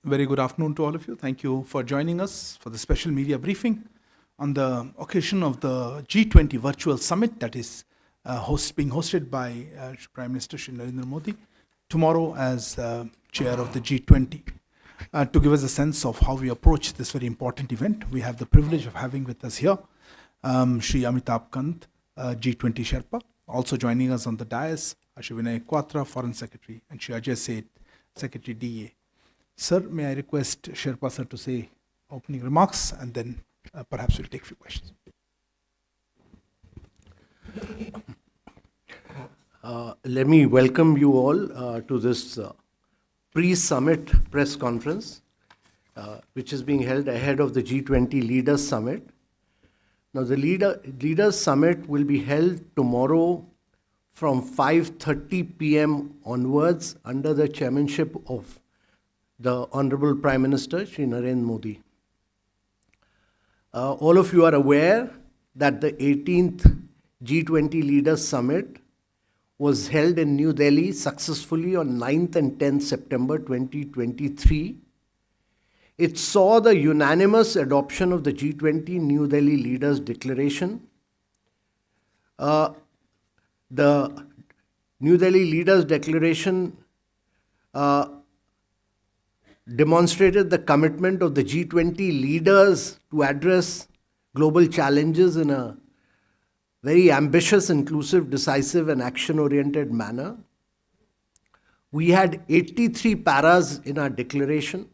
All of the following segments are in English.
Very good afternoon to all of you. Thank you for joining us for the special media briefing on the occasion of the G20 virtual summit that is being hosted by Prime Minister Shri Narendra Modi tomorrow as chair of the G20. To give us a sense of how we approach this very important event, we have the privilege of having with us here Shri Amitabh Kant, G20 Sherpa. Also joining us on the dais, Shri Vinay Quatra, Foreign Secretary, and Shri Ajay Seth, Secretary DA. Sir, may I request Sherpa sir to say opening remarks, and then perhaps we'll take a few questions. Let me welcome you all to this pre-summit press conference, which is being held ahead of the G20 Leaders Summit. Now, the Leaders Summit will be held tomorrow from 5:30 p.m. onwards under the chairmanship of the Honorable Prime Minister, Shri Narendra Modi. All of you are aware that the 18th G20 Leaders Summit was held in New Delhi successfully on 9th and 10th September 2023. It saw the unanimous adoption of the G20 New Delhi Leaders Declaration. The New Delhi Leaders Declaration demonstrated the commitment of the G20 leaders to address global challenges in a very ambitious, inclusive, decisive, and action-oriented manner. We had 83 paras in our declaration.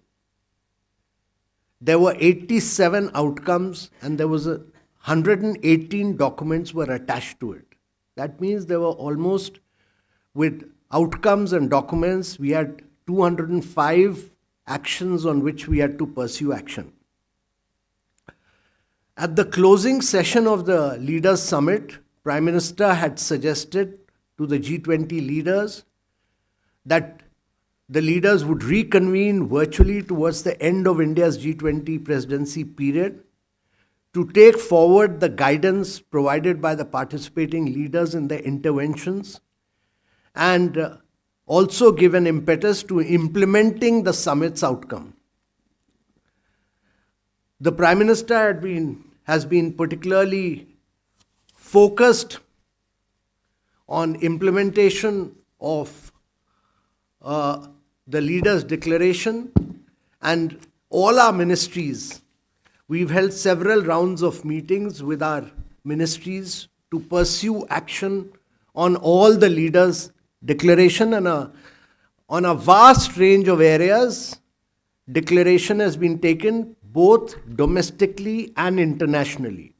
There were 87 outcomes, and there was 118 documents were attached to it. That means there were almost, with outcomes and documents, we had 205 actions on which we had to pursue action. At the closing session of the Leaders Summit, Prime Minister had suggested to the G20 leaders that the leaders would reconvene virtually towards the end of India's G20 presidency period to take forward the guidance provided by the participating leaders in their interventions and also give an impetus to implementing the summit's outcome. The Prime Minister has been particularly focused on implementation of the Leaders' Declaration, and all our ministries. We've held several rounds of meetings with our ministries to pursue action on all the Leaders' Declaration, and on a vast range of areas, declaration has been taken both domestically and internationally.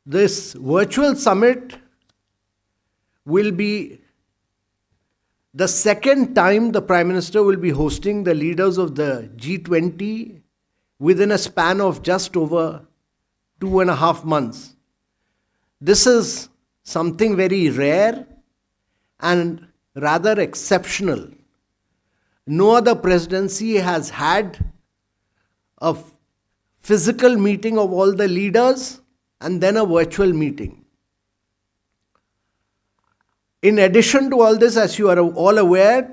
This virtual summit will be the second time the Prime Minister will be hosting the leaders of the G20 within a span of just over 2.5 months. This is something very rare and rather exceptional. No other presidency has had a physical meeting of all the leaders and then a virtual meeting. In addition to all this, as you are all aware,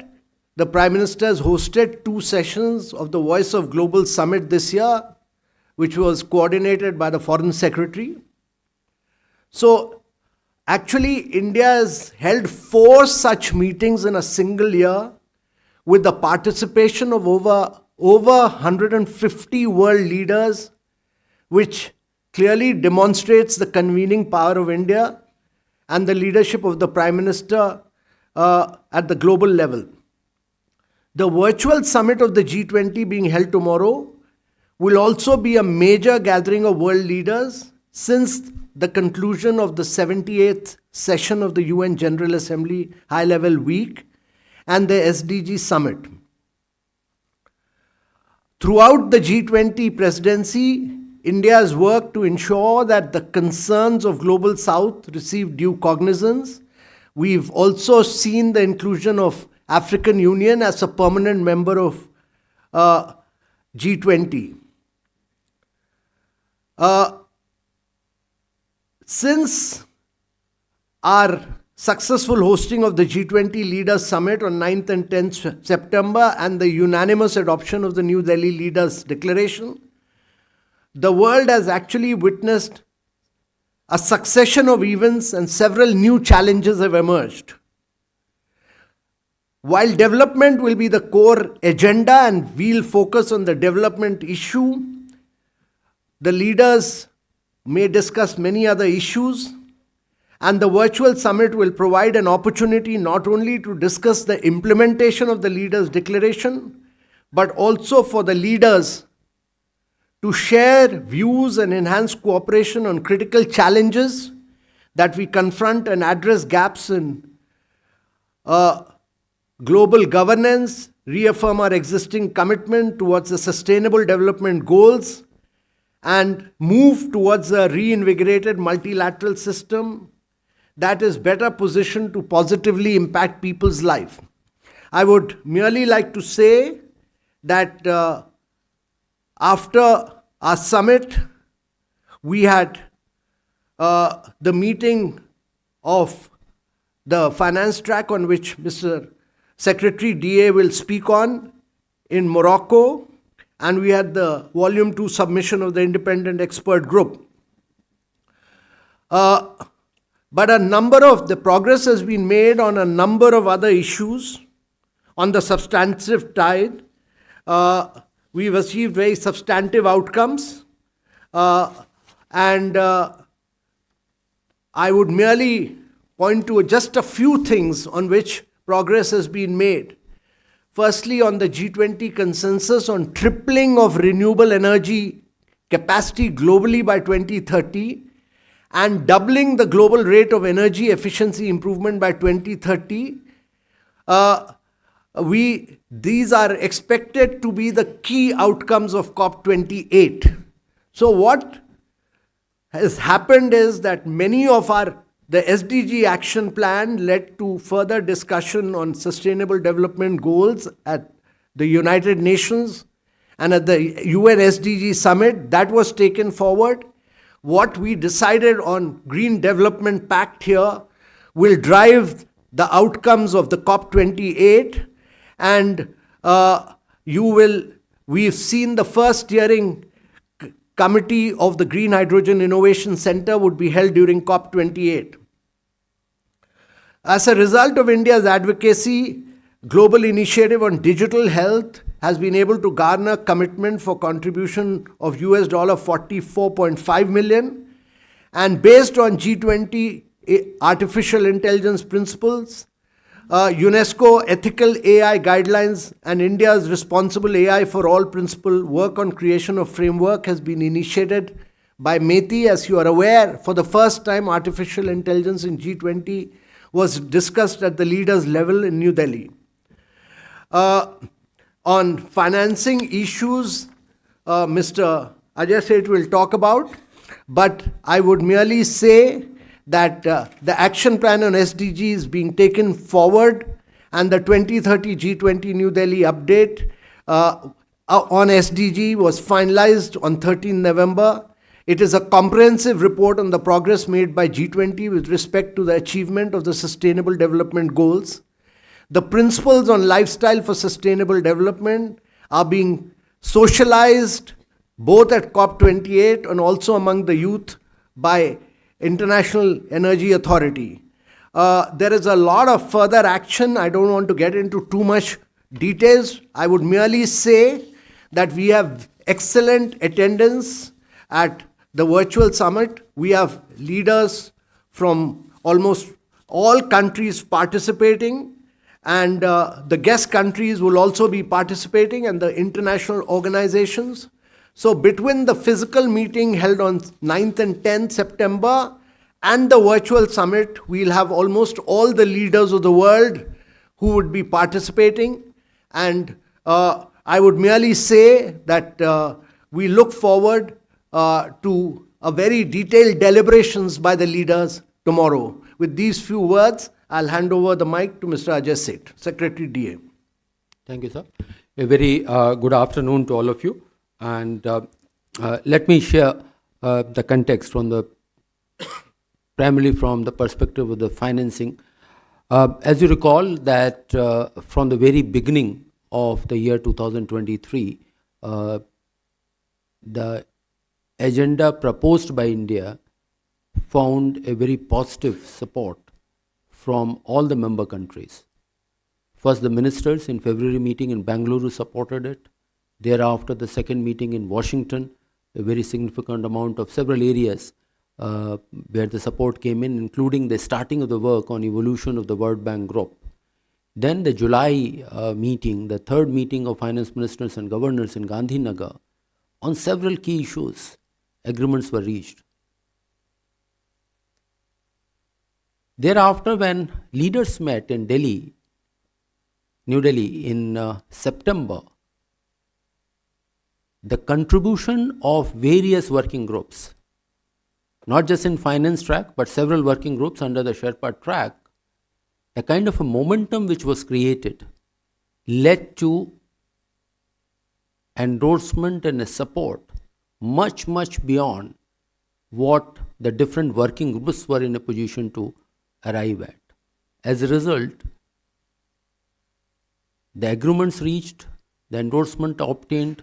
the Prime Minister has hosted 2 sessions of the Voice of Global Summit this year, which was coordinated by the Foreign Secretary. So, actually, India has held 4 such meetings in a single year with the participation of over 150 world leaders, which clearly demonstrates the convening power of India and the leadership of the Prime Minister at the global level. The virtual summit of the G20 being held tomorrow will also be a major gathering of world leaders since the conclusion of the 78th session of the UN General Assembly High-Level Week and the SDG Summit. Throughout the G20 presidency, India has worked to ensure that the concerns of Global South receive due cognizance. We've also seen the inclusion of African Union as a permanent member of G20. Since our successful hosting of the G20 Leaders Summit on 9th and 10th September and the unanimous adoption of the New Delhi Leaders Declaration, the world has actually witnessed a succession of events and several new challenges have emerged. While development will be the core agenda and we'll focus on the development issue, the leaders may discuss many other issues, and the virtual summit will provide an opportunity not only to discuss the implementation of the leaders' declaration, but also for the leaders to share views and enhance cooperation on critical challenges that we confront and address gaps in global governance, reaffirm our existing commitment towards the sustainable development goals, and move towards a reinvigorated multilateral system that is better positioned to positively impact people's life. I would merely like to say that after our summit, we had the meeting of the finance track on which Mr. Secretary DA will speak on in Morocco, and we had the Volume 2 submission of the Independent Expert Group. But a number of the progress has been made on a number of other issues. On the substantive side, we've achieved very substantive outcomes, and I would merely point to just a few things on which progress has been made. Firstly, on the G20 consensus on tripling of renewable energy capacity globally by 2030 and doubling the global rate of energy efficiency improvement by 2030, these are expected to be the key outcomes of COP28. So what has happened is that many of the SDG action plan led to further discussion on sustainable development goals at the United Nations and at the UN SDG summit. That was taken forward. What we decided on Green Development Pact here will drive the outcomes of the COP28, and we've seen the first steering committee of the Green Hydrogen Innovation Center would be held during COP28. As a result of India's advocacy, Global Initiative on Digital Health has been able to garner commitment for contribution of $44.5 million. And based on G20 artificial intelligence principles, UNESCO ethical AI guidelines and India's responsible AI for all principle work on creation of framework has been initiated by METI. As you are aware, for the first time, artificial intelligence in G20 was discussed at the leaders level in New Delhi. On financing issues, Mr. Ajay Seth will talk about, but I would merely say that the action plan on SDG is being taken forward, and the 2030 G20 New Delhi update on SDG was finalized on 13 November. It is a comprehensive report on the progress made by G20 with respect to the achievement of the Sustainable Development Goals. The principles on lifestyle for sustainable development are being socialized both at COP28 and also among the youth by International Energy Authority. There is a lot of further action. I don't want to get into too much details. I would merely say that we have excellent attendance at the virtual summit. We have leaders from almost all countries participating, and the guest countries will also be participating, and the international organizations. So between the physical meeting held on 9th and 10th September and the virtual summit, we'll have almost all the leaders of the world who would be participating. And I would merely say that we look forward to a very detailed deliberations by the leaders tomorrow. With these few words, I'll hand over the mic to Mr. Ajay Seth, Secretary DA. Thank you, sir. A very good afternoon to all of you. And let me share the context from primarily from the perspective of the financing As you recall that from the very beginning of the year 2023, the agenda proposed by India found a very positive support from all the member countries. First, the ministers in February meeting in Bangalore supported it. Thereafter, the second meeting in Washington, a very significant amount of several areas where the support came in, including the starting of the work on evolution of the World Bank Group. Then the July meeting, the third meeting of finance ministers and governors in Gandhinagar, on several key issues, agreements were reached. Thereafter, when leaders met in Delhi, New Delhi in September, the contribution of various working groups, not just in finance track, but several working groups under the Sherpa track, the kind of a momentum which was created led to endorsement and a support much, much beyond what the different working groups were in a position to arrive at. As a result, the agreements reached, the endorsement obtained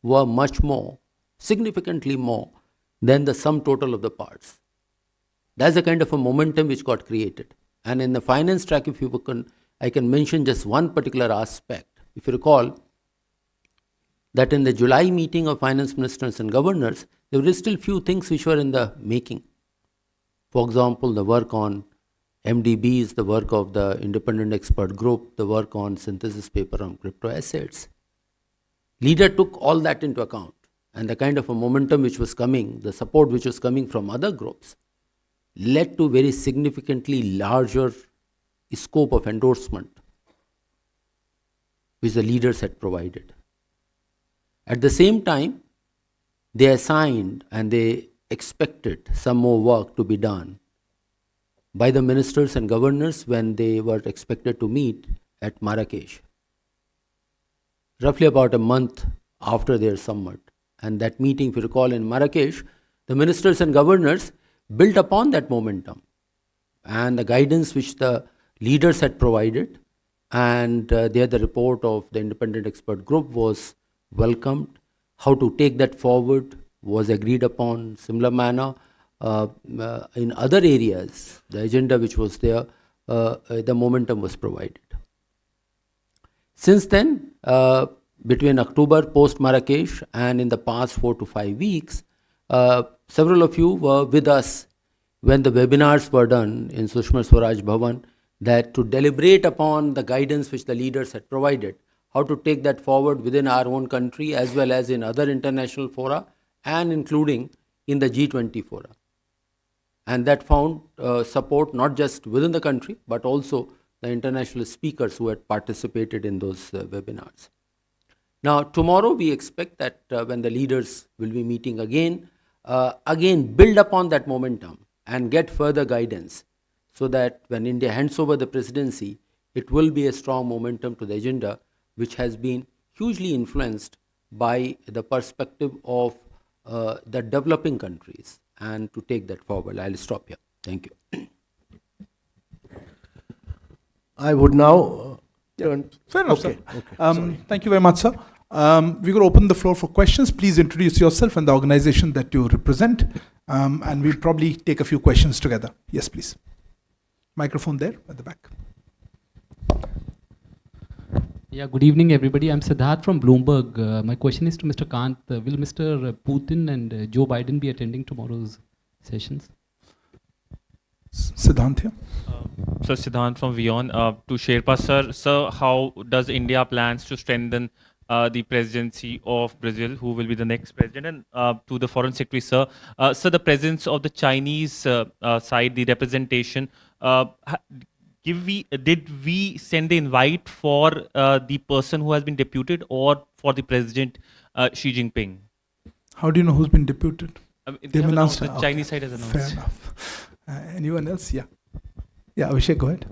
were much more, significantly more than the sum total of the parts. That's the kind of a momentum which got created. And in the finance track, if you can, I can mention just one particular aspect. If you recall, that in the July meeting of finance ministers and governors, there were still few things which were in the making. For example, the work on MDBs, the work of the independent expert group, the work on synthesis paper on crypto assets. Leader took all that into account, and the kind of a momentum which was coming, the support which was coming from other groups, led to very significantly larger scope of endorsement which the leaders had provided. At the same time, they assigned and they expected some more work to be done by the ministers and governors when they were expected to meet at Marrakesh, roughly about a month after their summit. And that meeting, if you recall, in Marrakesh, the ministers and governors built upon that momentum and the guidance which the leaders had provided, and there the report of the independent expert group was welcomed. How to take that forward was agreed upon. Similar manner, in other areas, the agenda which was there, the momentum was provided. Since then, between October post Marrakesh and in the past 4 to 5 weeks, several of you were with us when the webinars were done in Sushma Swaraj Bhavan, that to deliberate upon the guidance which the leaders had provided, how to take that forward within our own country as well as in other international fora and including in the G20 fora. And that found support not just within the country but also the international speakers who had participated in those webinars. Now, tomorrow we expect that when the leaders will be meeting again build upon that momentum and get further guidance so that when India hands over the presidency, it will be a strong momentum to the agenda which has been hugely influenced by the perspective of the developing countries, and to take that forward. I'll stop here. Thank you. I would now turn. Fair enough, Okay, sir. okay, Thank you very much, sir. We're going to open the floor for questions. Please introduce yourself and the organization that you represent, and we'll probably take a few questions together. Yes, please. Microphone there at the back. Yeah, good evening, everybody. I'm Siddharth from Bloomberg. My question is to Mr. Kant. Will Mr. Putin and Joe Biden be attending tomorrow's sessions? Siddhant here. Sir, Siddhant from Vion. To Sherpa, sir. Sir, how does India plans to strengthen the presidency of Brazil, who will be the next president? And to the Foreign Secretary, sir. Sir, the presence of the Chinese side, the representation, did we send the invite for the person who has been deputed or for the President Xi Jinping? How do you know who's been deputed? They have announced, the Okay. Chinese side has announced. Fair enough. Anyone else? Yeah. Yeah, Abhishek, go ahead.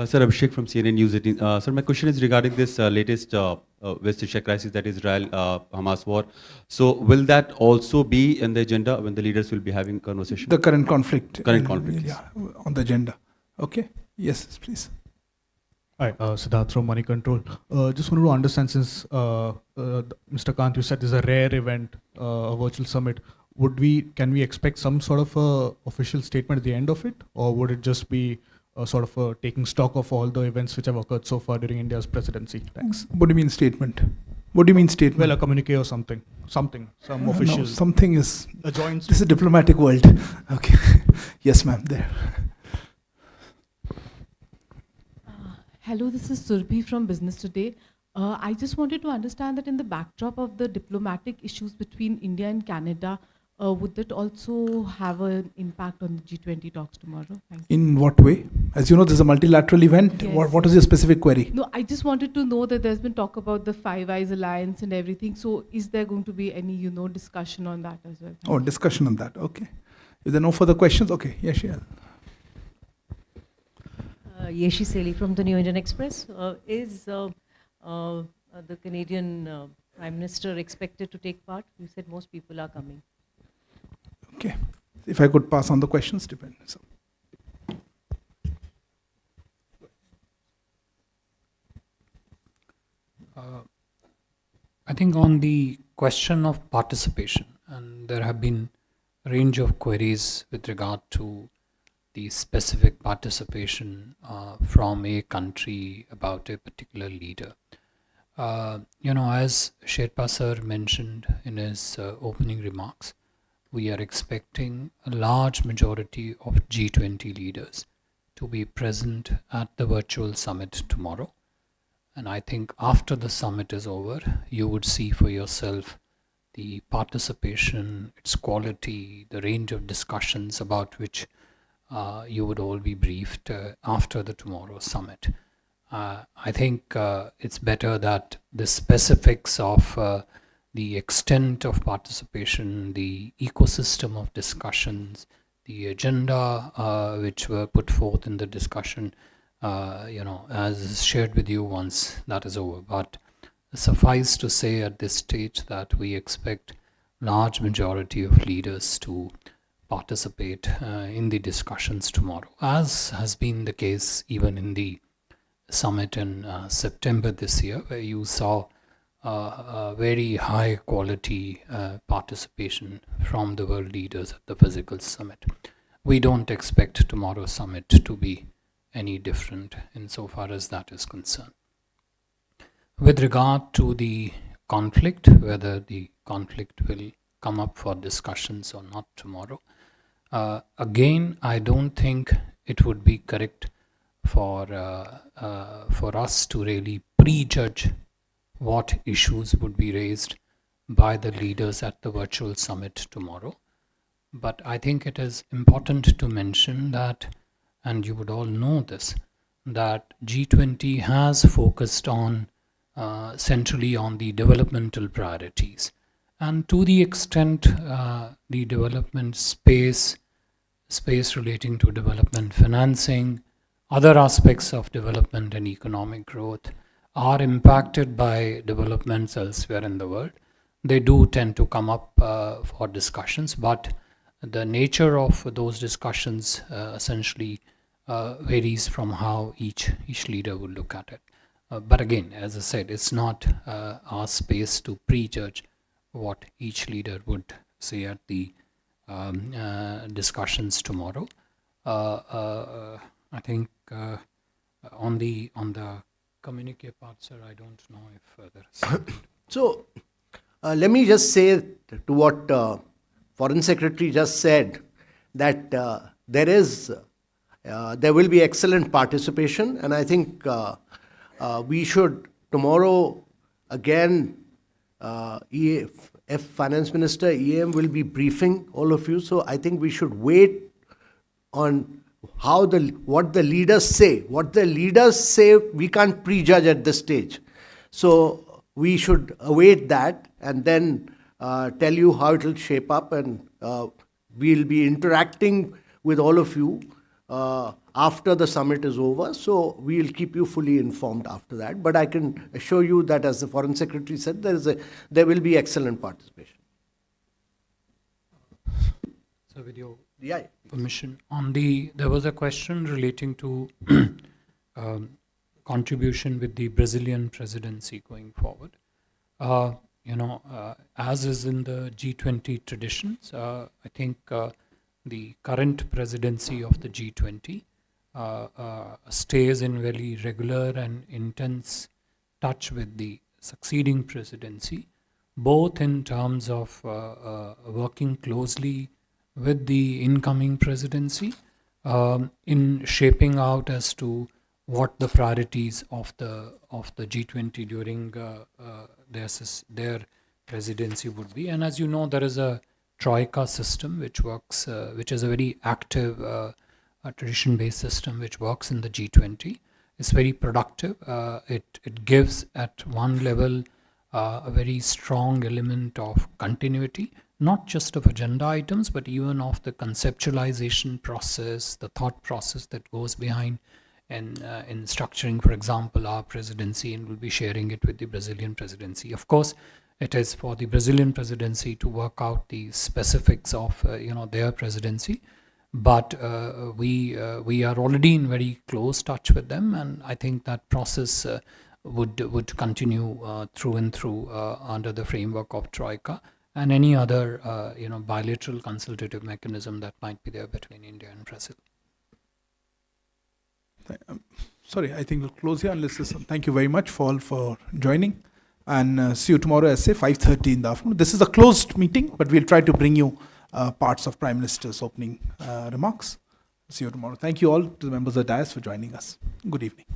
Sir, Abhishek from CNN News 18. Sir, my question is regarding this latest West Asia crisis, that is Israel-Hamas war. So will that also be in the agenda when the leaders will be having conversation? The current conflict. Current conflict, Yeah, on the agenda. Okay. Yes, please. Hi, Siddharth from Money Control. Just wanted to understand, since Mr. Kant, you said this is a rare event, a virtual summit. Can we expect some sort of a official statement at the end of it, or would it just be sort of taking stock of all the events which have occurred so far during India's presidency? Thanks. What do you mean statement? What do you mean statement? Well, a communique or something, some official. No, something is. A joint. This is a diplomatic world. Okay. Yes, ma'am. There. Hello, this is Surbhi from Business Today. I just wanted to understand that in the backdrop of the diplomatic issues between India and Canada, would that also have an impact on the G20 talks tomorrow? Thank you. In what way? As you know, this is a multilateral event. Yes. What is your specific query? No, I just wanted to know that there's been talk about the Five Eyes Alliance and everything. So is there going to be any, discussion on that as well? Oh, discussion on that. Okay. If there are no further questions, okay. Yes, yeah. Yeshi Seli from the New Indian Express. Is the Canadian Prime Minister expected to take part? You said most people are coming. Okay. If I could pass on the questions, depend. So. I think on the question of participation, and there have been a range of queries with regard to the specific participation from a country about a particular leader. As Sherpa sir mentioned in his opening remarks, we are expecting a large majority of G20 leaders to be present at the virtual summit tomorrow. And I think after the summit is over, you would see for yourself the participation, its quality, the range of discussions about which you would all be briefed after the tomorrow summit. I think it's better that the specifics of the extent of participation, the ecosystem of discussions, the agenda which were put forth in the discussion, as shared with you once that is over. But suffice to say at this stage that we expect large majority of leaders to participate in the discussions tomorrow, as has been the case even in the summit in September this year, where you saw a very high quality participation from the world leaders at the physical summit. We don't expect tomorrow's summit to be any different insofar as that is concerned. With regard to the conflict, whether the conflict will come up for discussions or not tomorrow, again, I don't think it would be correct for us to really prejudge what issues would be raised by the leaders at the virtual summit tomorrow. But I think it is important to mention that, and you would all know this, that G20 has focused on centrally on the developmental priorities. And to the extent the development space relating to development financing, other aspects of development and economic growth are impacted by developments elsewhere in the world, they do tend to come up for discussions, but the nature of those discussions essentially varies from how each leader would look at it. But again, as I said, it's not our space to prejudge what each leader would say at the discussions tomorrow. I think on the communique part, sir, I don't know if there is. So, let me just say to what Foreign Secretary just said, that there will be excellent participation, and I think we should tomorrow again, if Finance Minister EM will be briefing all of you, so I think we should wait on what the leaders say. What the leaders say, we can't prejudge at this stage. So we should await that and then tell you how it will shape up, and we'll be interacting with all of you after the summit is over. So we'll keep you fully informed after that. But I can assure you that, as the Foreign Secretary said, there will be excellent participation. So with your Yeah. permission, there was a question relating to contribution with the Brazilian presidency going forward. As is in the G20 traditions, I think the current presidency of the G20 stays in very regular and intense touch with the succeeding presidency, both in terms of working closely with the incoming presidency in shaping out as to what the priorities of the G20 during their presidency would be. And as you know, there is a troika system which works, which is a very active tradition-based system which works in the G20. It's very productive. It gives at one level a very strong element of continuity, not just of agenda items, but even of the conceptualization process, the thought process that goes behind in structuring, for example, our presidency, and we'll be sharing it with the Brazilian presidency. Of course, it is for the Brazilian presidency to work out the specifics of their presidency, but we are already in very close touch with them, and I think that process would continue through and through under the framework of Troika and any other bilateral consultative mechanism that might be there between India and Brazil. Sorry, I think we'll close here unless there's thank you very much for joining, and see you tomorrow at say 5:30 in the afternoon. This is a closed meeting, but we'll try to bring you parts of Prime Minister's opening remarks. See you tomorrow. Thank you all to the members of the dais for joining us. Good evening.